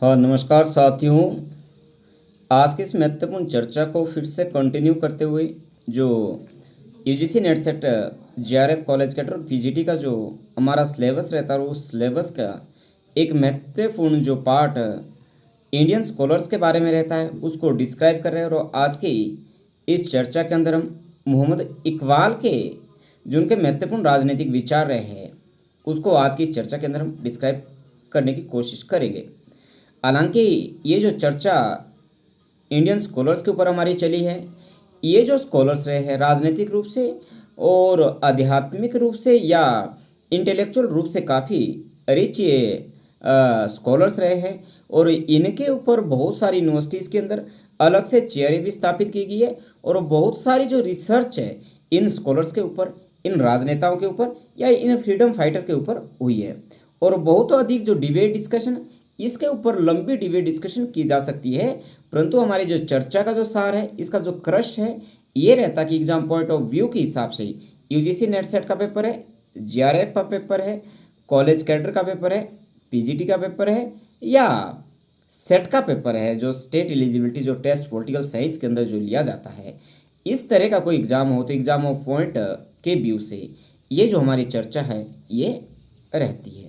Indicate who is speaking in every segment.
Speaker 1: हाँ, नमस्कार साथियों। आज की इस महत्वपूर्ण चर्चा को फिर से कंटिन्यू करते हुए जो UGC net set JRF college cadre और पीजीटी का जो हमारा सिलेबस रहता है उस सिलेबस का एक महत्वपूर्ण जो पार्ट इंडियन स्कॉलर्स के बारे में रहता है उसको डिस्क्राइब कर रहे हैं। और आज की इस चर्चा के अंदर हम मोहम्मद इकबाल के जो उनके महत्वपूर्ण राजनीतिक विचार रहे हैं उसको आज की इस चर्चा के अंदर हम डिस्क्राइब करने की कोशिश करेंगे। हालांकि ये जो चर्चा इंडियन स्कॉलर्स के ऊपर हमारी चली है, ये जो स्कॉलर्स रहे हैं राजनीतिक रूप से और आध्यात्मिक रूप से या इंटेलेक्चुअल रूप से काफ़ी रिच ये स्कॉलर्स रहे हैं। और इनके ऊपर बहुत सारी यूनिवर्सिटीज़ के अंदर अलग से चेयरें भी स्थापित की गई है और बहुत सारी जो रिसर्च है इन स्कॉलर्स के ऊपर, इन राजनेताओं के ऊपर या इन फ्रीडम फाइटर के ऊपर हुई है। और बहुत अधिक जो डिबेट डिस्कशन इसके ऊपर लंबी डिबेट डिस्कशन की जा सकती है, परंतु हमारी जो चर्चा का जो सार है इसका जो क्रश है ये रहता कि एग्जाम पॉइंट ऑफ व्यू के हिसाब से यूजीसी नेट सेट का पेपर है, जीआरएफ का पेपर है, कॉलेज कैडर का पेपर है, पीजीटी का पेपर है या सेट का पेपर है जो स्टेट एलिजिबिलिटी जो टेस्ट पॉलिटिकल साइंस के अंदर जो लिया जाता है, इस तरह का कोई एग्ज़ाम हो तो एग्ज़ाम ऑफ पॉइंट के व्यू से ये जो हमारी चर्चा है ये रहती है।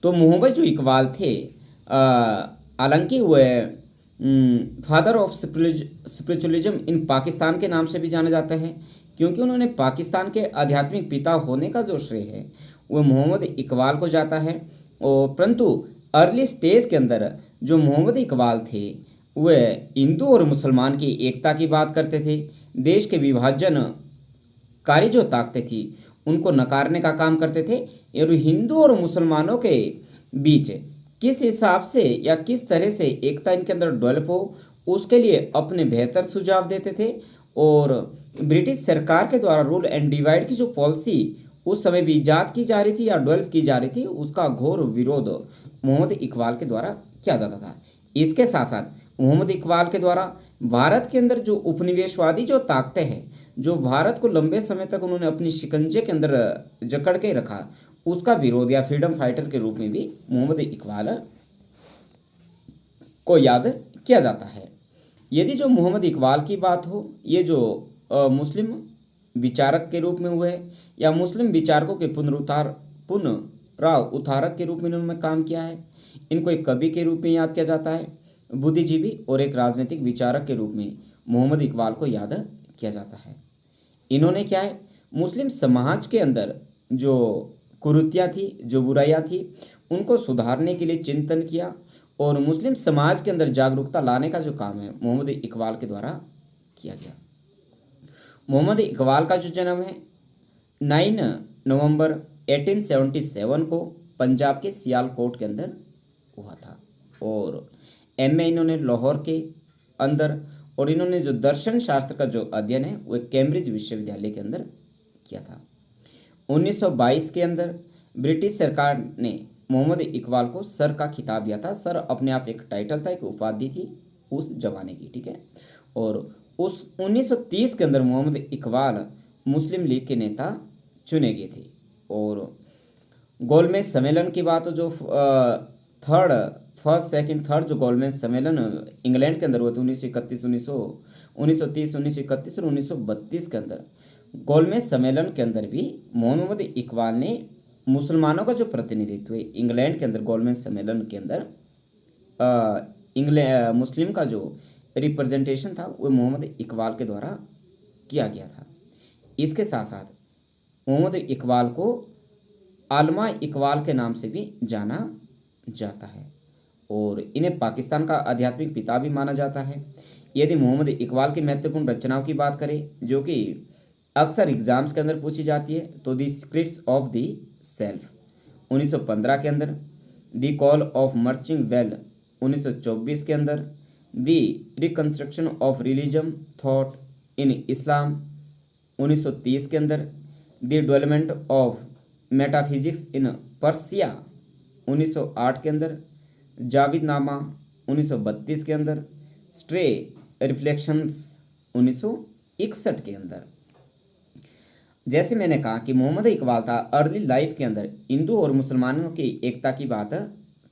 Speaker 1: तो मोहम्मद जो इकबाल थे हालांकि वे फादर ऑफ स्पिरिचुअलिज्म इन पाकिस्तान के नाम से भी जाना जाता है, क्योंकि उन्होंने पाकिस्तान के आध्यात्मिक पिता होने का जो श्रेय है वह मोहम्मद इकबाल को जाता है। और परंतु अर्ली स्टेज के अंदर जो मोहम्मद इकबाल थे वह हिंदू और मुसलमान की एकता की बात करते थे। देश के विभाजन कारी जो ताकतें थी उनको नकारने का काम करते थे और हिंदू और मुसलमानों के बीच किस हिसाब से या किस तरह से एकता इनके अंदर डेवलप हो उसके लिए अपने बेहतर सुझाव देते थे। और ब्रिटिश सरकार के द्वारा रूल एंड डिवाइड की जो पॉलिसी उस समय भी ईजाद की जा रही थी या डेवलप की जा रही थी उसका घोर विरोध मोहम्मद इकबाल के द्वारा किया जाता था। इसके साथ साथ मोहम्मद इकबाल के द्वारा भारत के अंदर जो उपनिवेशवादी जो ताकतें हैं, जो भारत को लंबे समय तक उन्होंने अपनी शिकंजे के अंदर जकड़ के रखा, उसका विरोध या फ्रीडम फाइटर के रूप में भी मोहम्मद इकबाल को याद किया जाता है। यदि जो मोहम्मद इकबाल की बात हो, ये जो मुस्लिम विचारक के रूप में हुए या मुस्लिम विचारकों के पुनराव उद्धारक के रूप में इन्होंने काम किया है। इनको एक कवि के रूप में याद किया जाता है, बुद्धिजीवी और एक राजनीतिक विचारक के रूप में मोहम्मद इकबाल को याद किया जाता है। इन्होंने क्या है मुस्लिम समाज के अंदर जो कुरीतियाँ थी, जो बुराइयाँ थी, उनको सुधारने के लिए चिंतन किया और मुस्लिम समाज के अंदर जागरूकता लाने का जो काम है मोहम्मद इकबाल के द्वारा किया गया। मोहम्मद इकबाल का जो जन्म है 9 नवंबर 1877 को पंजाब के सियालकोट के अंदर हुआ था। और एमए इन्होंने लाहौर के अंदर और इन्होंने जो दर्शन शास्त्र का जो अध्ययन है वह कैम्ब्रिज विश्वविद्यालय के अंदर किया था। 1922 के अंदर ब्रिटिश सरकार ने मोहम्मद इकबाल को सर का खिताब दिया था। सर अपने आप एक टाइटल था, एक उपाधि थी उस जमाने की, ठीक है। और उस 1930 के अंदर मोहम्मद इकबाल मुस्लिम लीग के नेता चुने गए थे। और गोलमेज सम्मेलन की बात हो जो थर्ड फर्स्ट सेकंड थर्ड जो गोलमेज सम्मेलन इंग्लैंड के अंदर हुए थे 1931 1931 और 1932 के अंदर, गोलमेज सम्मेलन के अंदर भी मोहम्मद इकबाल ने मुसलमानों का जो प्रतिनिधित्व है इंग्लैंड के अंदर गोलमेज सम्मेलन के अंदर इंग्लैंड मुस्लिम का जो रिप्रेजेंटेशन था वो मोहम्मद इकबाल के द्वारा किया गया था। इसके साथ साथ मोहम्मद इकबाल को आलमा इकबाल के नाम से भी जाना जाता है और इन्हें पाकिस्तान का आध्यात्मिक पिता भी माना जाता है। यदि मोहम्मद इकबाल की महत्वपूर्ण रचनाओं की बात करें जो कि अक्सर एग्जाम्स के अंदर पूछी जाती है तो the secrets of the self 1915 के अंदर, the call of marching well 1924 के अंदर, the reconstruction of religion thought in Islam 1930 के अंदर, the development of metaphysics in Persia 1908 के अंदर, जावेदनामा 1932 के अंदर, स्ट्रे रिफ्लेक्शंस 1961 के अंदर। जैसे मैंने कहा कि मोहम्मद इकबाल था अर्ली लाइफ के अंदर हिंदू और मुसलमानों की एकता की बात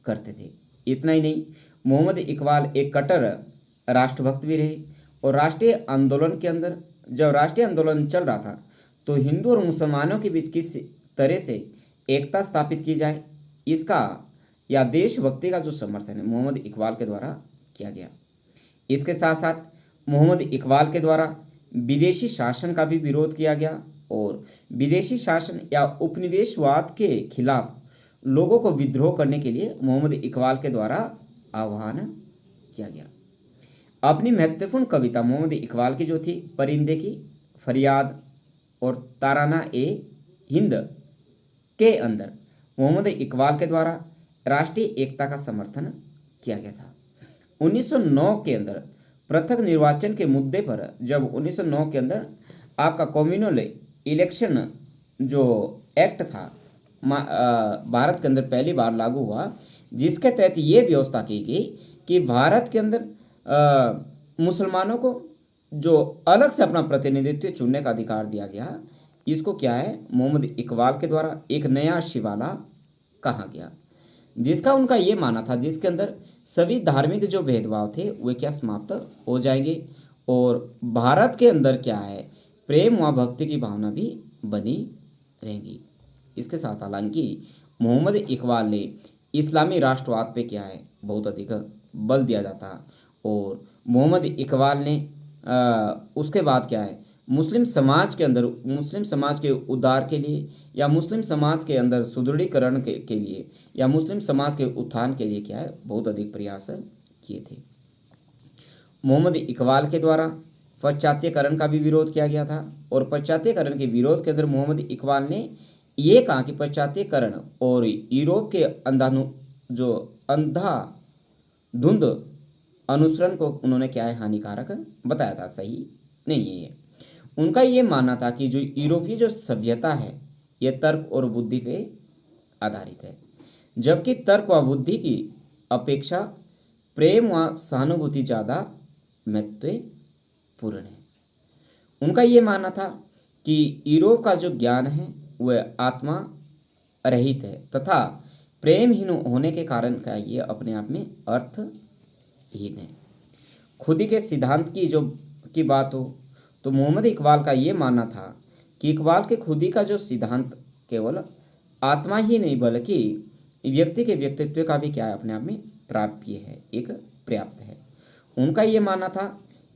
Speaker 1: करते थे। इतना ही नहीं, मोहम्मद इकबाल एक कट्टर राष्ट्रभक्त भी रहे और राष्ट्रीय आंदोलन के अंदर, जब राष्ट्रीय आंदोलन चल रहा था तो हिंदू और मुसलमानों के बीच किस तरह से एकता स्थापित की जाए, इसका या देशभक्ति का जो समर्थन है मोहम्मद इकबाल के द्वारा किया गया। इसके साथ साथ मोहम्मद इकबाल के द्वारा विदेशी शासन का भी विरोध किया गया और विदेशी शासन या उपनिवेशवाद के खिलाफ लोगों को विद्रोह करने के लिए मोहम्मद इकबाल के द्वारा आह्वान किया गया। अपनी महत्वपूर्ण कविता मोहम्मद इकबाल की जो थी परिंदे की फरियाद और ताराना ए हिंद के अंदर मोहम्मद इकबाल के द्वारा राष्ट्रीय एकता का समर्थन किया गया था। 1909 के अंदर पृथक निर्वाचन के मुद्दे पर जब 1909 के अंदर आपका कम्युनल इलेक्शन जो एक्ट था भारत के अंदर पहली बार लागू हुआ, जिसके तहत ये व्यवस्था की गई कि भारत के अंदर मुसलमानों को जो अलग से अपना प्रतिनिधित्व चुनने का अधिकार दिया गया, इसको क्या है मोहम्मद इकबाल के द्वारा एक नया शिवाला कहा गया, जिसका उनका ये मानना था जिसके अंदर सभी धार्मिक जो भेदभाव थे वे क्या समाप्त हो जाएंगे और भारत के अंदर क्या है प्रेम व भक्ति की भावना भी बनी रहेगी। इसके साथ हालांकि मोहम्मद इकबाल ने इस्लामी राष्ट्रवाद पे क्या है बहुत अधिक बल दिया जाता और मोहम्मद इकबाल ने उसके बाद क्या है मुस्लिम समाज के अंदर मुस्लिम समाज के उद्धार के लिए या मुस्लिम समाज के अंदर सुदृढ़ीकरण के लिए या मुस्लिम समाज के उत्थान के लिए क्या है बहुत अधिक प्रयास किए थे। मोहम्मद इकबाल के द्वारा पाश्चात्यकरण का भी विरोध किया गया था और पाश्चात्यकरण के विरोध के अंदर मोहम्मद इकबाल ने ये कहा कि पाश्चात्यकरण और यूरोप के अंधाधुंध अनुसरण को उन्होंने क्या है हानिकारक बताया था, सही नहीं है ये। उनका ये मानना था कि जो यूरोपीय जो सभ्यता है ये तर्क और बुद्धि पे आधारित है, जबकि तर्क व बुद्धि की अपेक्षा प्रेम व सहानुभूति ज़्यादा महत्वपूर्ण है। उनका ये मानना था कि यूरोप का जो ज्ञान है वह आत्मा रहित है तथा प्रेमहीन होने के कारण का ये अपने आप में अर्थहीन है। खुदी के सिद्धांत की बात हो तो मोहम्मद इकबाल का ये मानना था कि इकबाल के खुदी का जो सिद्धांत केवल आत्मा ही नहीं बल्कि व्यक्ति के व्यक्तित्व का भी क्या है अपने आप में प्राप्य है, एक पर्याप्त है। उनका ये मानना था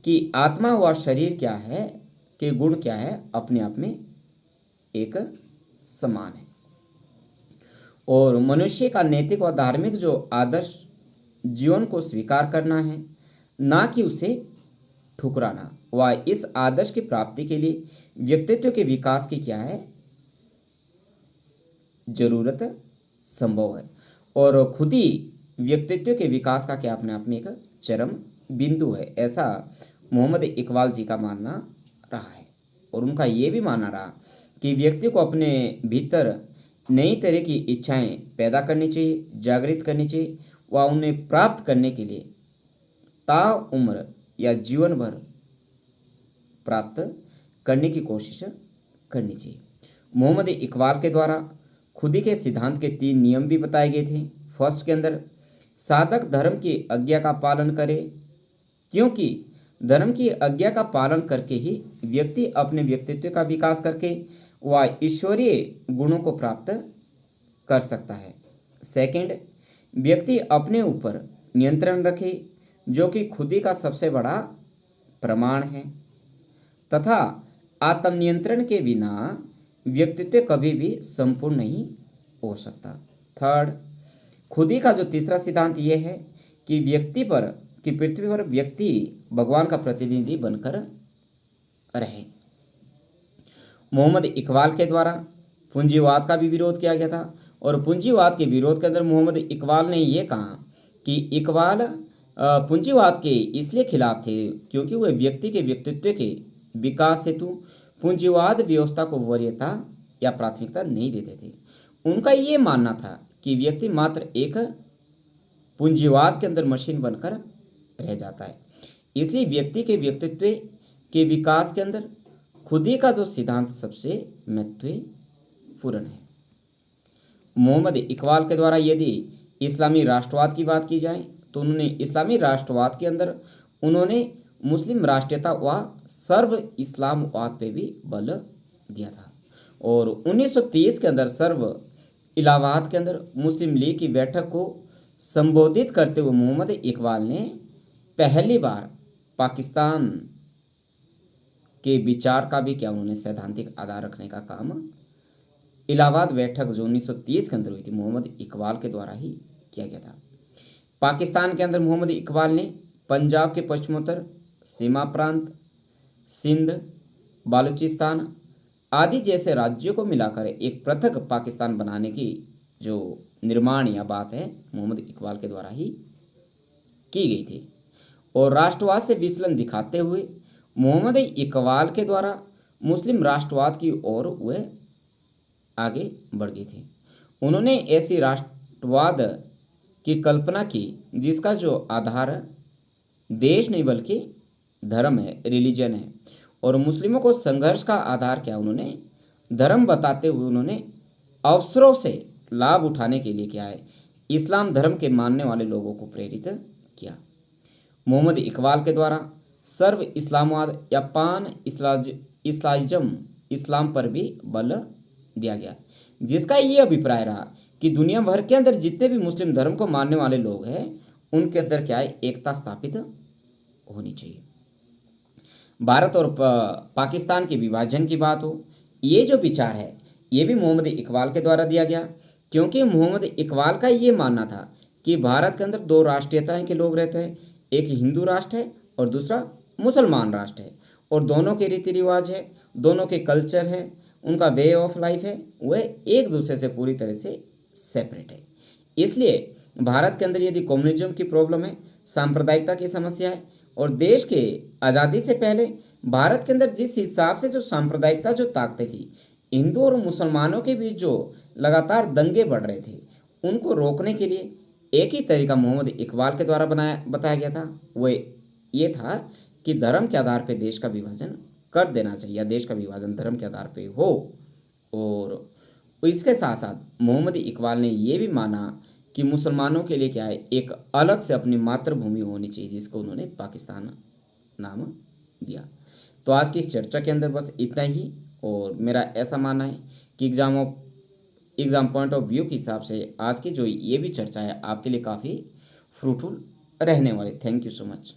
Speaker 1: कि आत्मा व शरीर क्या है के गुण क्या है अपने आप में एक समान है और मनुष्य का नैतिक व धार्मिक जो आदर्श जीवन को स्वीकार करना है, ना कि उसे ठुकराना व इस आदर्श की प्राप्ति के लिए व्यक्तित्व के विकास की क्या है जरूरत संभव है और खुद ही व्यक्तित्व के विकास का क्या अपने आप में एक चरम बिंदु है, ऐसा मोहम्मद इकबाल जी का मानना रहा है। और उनका ये भी मानना रहा कि व्यक्ति को अपने भीतर नई तरह की इच्छाएं पैदा करनी चाहिए, जागृत करनी चाहिए व उन्हें प्राप्त करने के लिए ताउम्र या जीवन भर प्राप्त करने की कोशिश करनी चाहिए। मोहम्मद इकबाल के द्वारा खुदी के सिद्धांत के 3 नियम भी बताए गए थे। फर्स्ट के अंदर साधक धर्म की आज्ञा का पालन करे, क्योंकि धर्म की आज्ञा का पालन करके ही व्यक्ति अपने व्यक्तित्व का विकास करके वह ईश्वरीय गुणों को प्राप्त कर सकता है। सेकंड, व्यक्ति अपने ऊपर नियंत्रण रखे जो कि खुदी का सबसे बड़ा प्रमाण है तथा आत्मनियंत्रण के बिना व्यक्तित्व कभी भी संपूर्ण नहीं हो सकता। थर्ड, खुदी का जो तीसरा सिद्धांत ये है कि पृथ्वी पर व्यक्ति भगवान का प्रतिनिधि बनकर रहे। मोहम्मद इकबाल के द्वारा पूंजीवाद का भी विरोध किया गया था और पूंजीवाद के विरोध के अंदर मोहम्मद इकबाल ने ये कहा कि इकबाल पूंजीवाद के इसलिए खिलाफ थे क्योंकि वह व्यक्ति के व्यक्तित्व के विकास हेतु पूंजीवाद व्यवस्था को वरीयता या प्राथमिकता नहीं देते थे। उनका ये मानना था कि व्यक्ति मात्र एक पूंजीवाद के अंदर मशीन बनकर रह जाता है, इसलिए व्यक्ति के व्यक्तित्व के विकास के अंदर खुदी का जो सिद्धांत सबसे महत्वपूर्ण है। मोहम्मद इकबाल के द्वारा यदि इस्लामी राष्ट्रवाद की बात की जाए तो उन्होंने इस्लामी राष्ट्रवाद के अंदर उन्होंने मुस्लिम राष्ट्रीयता व सर्व इस्लामवाद पे भी बल दिया था। और 1923 के अंदर सर्व इलाहाबाद के अंदर मुस्लिम लीग की बैठक को संबोधित करते हुए मोहम्मद इकबाल ने पहली बार पाकिस्तान के विचार का भी क्या उन्होंने सैद्धांतिक आधार रखने का काम इलाहाबाद बैठक जो 1930 के अंदर हुई थी मोहम्मद इकबाल के द्वारा ही किया गया था। पाकिस्तान के अंदर मोहम्मद इकबाल ने पंजाब के पश्चिमोत्तर सीमा प्रांत, सिंध, बालूचिस्तान आदि जैसे राज्यों को मिलाकर एक पृथक पाकिस्तान बनाने की जो निर्माण या बात है मोहम्मद इकबाल के द्वारा ही की गई थी। और राष्ट्रवाद से विचलन दिखाते हुए मोहम्मद इकबाल के द्वारा मुस्लिम राष्ट्रवाद की ओर वे आगे बढ़ गए थे। उन्होंने ऐसी राष्ट्रवाद की कल्पना की जिसका जो आधार देश नहीं बल्कि धर्म है, रिलीजन है। और मुस्लिमों को संघर्ष का आधार क्या उन्होंने धर्म बताते हुए उन्होंने अवसरों से लाभ उठाने के लिए क्या है इस्लाम धर्म के मानने वाले लोगों को प्रेरित किया। मोहम्मद इकबाल के द्वारा सर्व इस्लामवाद या पान इस्लामिज्म इस्लाम पर भी बल दिया गया, जिसका ये अभिप्राय रहा कि दुनिया भर के अंदर जितने भी मुस्लिम धर्म को मानने वाले लोग हैं उनके अंदर क्या है एकता स्थापित होनी चाहिए। भारत और पाकिस्तान के विभाजन की बात हो, ये जो विचार है ये भी मोहम्मद इकबाल के द्वारा दिया गया, क्योंकि मोहम्मद इकबाल का ये मानना था कि भारत के अंदर दो राष्ट्रीयताएं के लोग रहते हैं, एक हिंदू राष्ट्र है और दूसरा मुसलमान राष्ट्र है। और दोनों के रीति रिवाज है, दोनों के कल्चर है, उनका वे ऑफ लाइफ है, वह एक दूसरे से पूरी तरह से सेपरेट है। इसलिए भारत के अंदर यदि कम्युनिज्म की प्रॉब्लम है, सांप्रदायिकता की समस्या है, और देश के आज़ादी से पहले भारत के अंदर जिस हिसाब से जो सांप्रदायिकता जो ताकतें थी, हिंदू और मुसलमानों के बीच जो लगातार दंगे बढ़ रहे थे, उनको रोकने के लिए एक ही तरीका मोहम्मद इकबाल के द्वारा बताया गया था। वो ये था कि धर्म के आधार पर देश का विभाजन कर देना चाहिए, या देश का विभाजन धर्म के आधार पर हो। और इसके साथ साथ मोहम्मद इकबाल ने ये भी माना कि मुसलमानों के लिए क्या है एक अलग से अपनी मातृभूमि होनी चाहिए, जिसको उन्होंने पाकिस्तान नाम दिया। तो आज की इस चर्चा के अंदर बस इतना ही। और मेरा ऐसा मानना है कि एग्ज़ाम पॉइंट ऑफ व्यू के हिसाब से आज की जो ये भी चर्चा है आपके लिए काफ़ी फ्रूटफुल रहने वाली। Thank you so much.